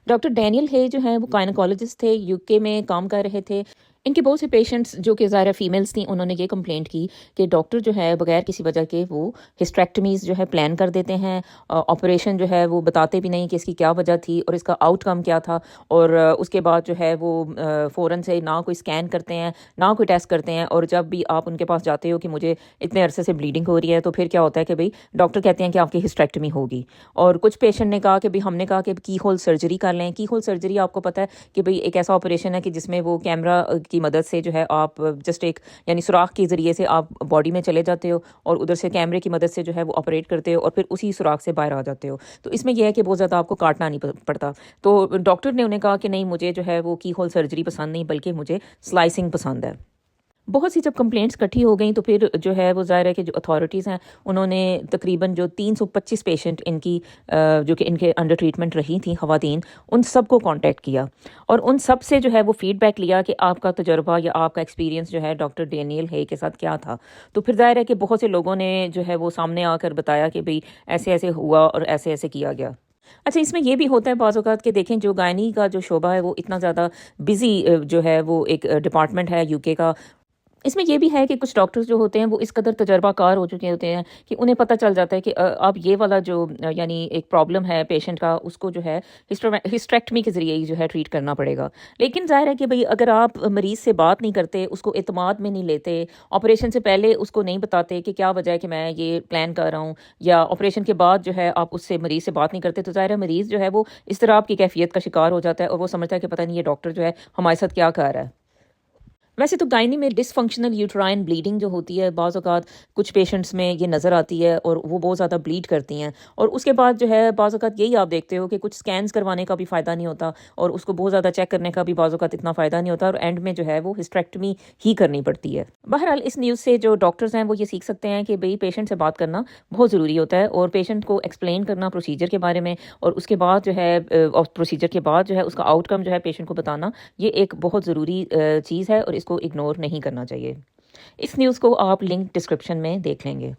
Doctor Daniel ہے جو ہیں وہ گائنیکولوجسٹ تھے، یوکے میں کام کر رہے تھے۔ ان کے بہت سے پیشنٹس جو کہ ظاہر فیمیلز تھیں، انہوں نے یہ کمپلینٹ کی کہ ڈاکٹر جو ہے بغیر کسی وجہ کے وہ ہسٹریکٹمیز جو ہے پلان کر دیتے ہیں، آپریشن جو ہے وہ بتاتے بھی نہیں کہ اس کی کیا وجہ تھی اور اس کا آؤٹ کم کیا تھا، اور اس کے بعد جو ہے وہ فوراً سے نہ کوئی اسکین کرتے ہیں نہ کوئی ٹیسٹ کرتے ہیں، اور جب بھی آپ ان کے پاس جاتے ہو کہ مجھے اتنے عرصے سے بلیڈنگ ہو رہی ہے، تو پھر کیا ہوتا ہے کہ بھئی ڈاکٹر کہتے ہیں کہ آپ کی ہسٹریکٹمی ہوگی۔ اور کچھ پیشنٹ نے کہا کہ بھئی ہم نے کہا کہ کی ہول سرجری کر لیں۔ کی ہول سرجری آپ کو پتہ ہے کہ بھئی ایک ایسا آپریشن ہے کہ جس میں وہ کیمرہ کی مدد سے جو ہے آپ جسٹ ایک یعنی سوراخ کے ذریعے سے آپ باڈی میں چلے جاتے ہو اور ادھر سے کیمرے کی مدد سے جو ہے وہ آپریٹ کرتے ہو اور پھر اسی سوراخ سے باہر آ جاتے ہو۔ تو اس میں یہ ہے کہ بہت زیادہ آپ کو کاٹنا نہیں پڑتا۔ تو ڈاکٹر نے انہیں کہا کہ نہیں، مجھے جو ہے وہ کی ہول سرجری پسند نہیں، بلکہ مجھے سلائسنگ پسند ہے۔ بہت سی جب کمپلینٹس کٹھی ہو گئیں تو پھر جو ہے وہ ظاہر ہے کہ جو اتھارٹیز ہیں انہوں نے تقریباً جو 325 پیشنٹ ان کی جو کہ ان کے انڈر ٹریٹمنٹ رہی تھیں خواتین، ان سب کو کانٹیکٹ کیا اور ان سب سے جو ہے وہ فیڈ بیک لیا کہ آپ کا تجربہ یا آپ کا ایکسپیرینس جو ہے ڈاکٹر ڈینیل ہے کے ساتھ کیا تھا۔ تو پھر ظاہر ہے کہ بہت سے لوگوں نے جو ہے وہ سامنے آ کر بتایا کہ بھئی ایسے ایسے ہوا اور ایسے ایسے کیا گیا۔ اچھا، اس میں یہ بھی ہوتا ہے بعض اوقات کہ دیکھیں جو گائنی کا جو شعبہ ہے وہ اتنا زیادہ بزی جو ہے وہ ایک ڈپارٹمنٹ ہے یوکے کا۔ اس میں یہ بھی ہے کہ کچھ ڈاکٹرز جو ہوتے ہیں وہ اس قدر تجربہ کار ہو چکے ہوتے ہیں کہ انہیں پتہ چل جاتا ہے کہ اب یہ والا جو یعنی ایک پرابلم ہے پیشنٹ کا، اس کو جو ہے ہسٹریکٹمی کے ذریعے ہی جو ہے ٹریٹ کرنا پڑے گا۔ لیکن ظاہر ہے کہ بھئی اگر آپ مریض سے بات نہیں کرتے، اس کو اعتماد میں نہیں لیتے، آپریشن سے پہلے اس کو نہیں بتاتے کہ کیا وجہ ہے کہ میں یہ پلان کر رہا ہوں، یا آپریشن کے بعد جو ہے آپ اس سے مریض سے بات نہیں کرتے، تو ظاہر ہے مریض جو ہے وہ اضطراب کی کیفیت کا شکار ہو جاتا ہے اور وہ سمجھتا ہے کہ پتہ نہیں یہ ڈاکٹر جو ہے ہمارے ساتھ کیا کر رہا ہے۔ ویسے تو گائنی میں ڈس فنکشنل یوٹرائن بلیڈنگ جو ہوتی ہے بعض اوقات کچھ پیشنٹس میں یہ نظر آتی ہے اور وہ بہت زیادہ بلیڈ کرتی ہیں، اور اس کے بعد جو ہے بعض اوقات یہی آپ دیکھتے ہو کہ کچھ سکینز کروانے کا بھی فائدہ نہیں ہوتا اور اس کو بہت زیادہ چیک کرنے کا بھی بعض اوقات اتنا فائدہ نہیں ہوتا، اور اینڈ میں جو ہے وہ ہسٹریکٹمی ہی کرنی پڑتی ہے۔ بہرحال اس نیوز سے جو ڈاکٹرز ہیں وہ یہ سیکھ سکتے ہیں کہ بھئی پیشنٹ سے بات کرنا بہت ضروری ہوتا ہے، اور پیشنٹ کو ایکسپلین کرنا پروسیجر کے بارے میں، اور اس کے بعد جو ہے پروسیجر کے بعد جو ہے اس کا آؤٹ کم جو ہے پیشنٹ کو بتانا، یہ ایک بہت ضروری چیز ہے اور اس کو اگنور نہیں کرنا چاہیے۔ اس نیوز کو آپ لنک ڈسکرپشن میں دیکھ لیں گے۔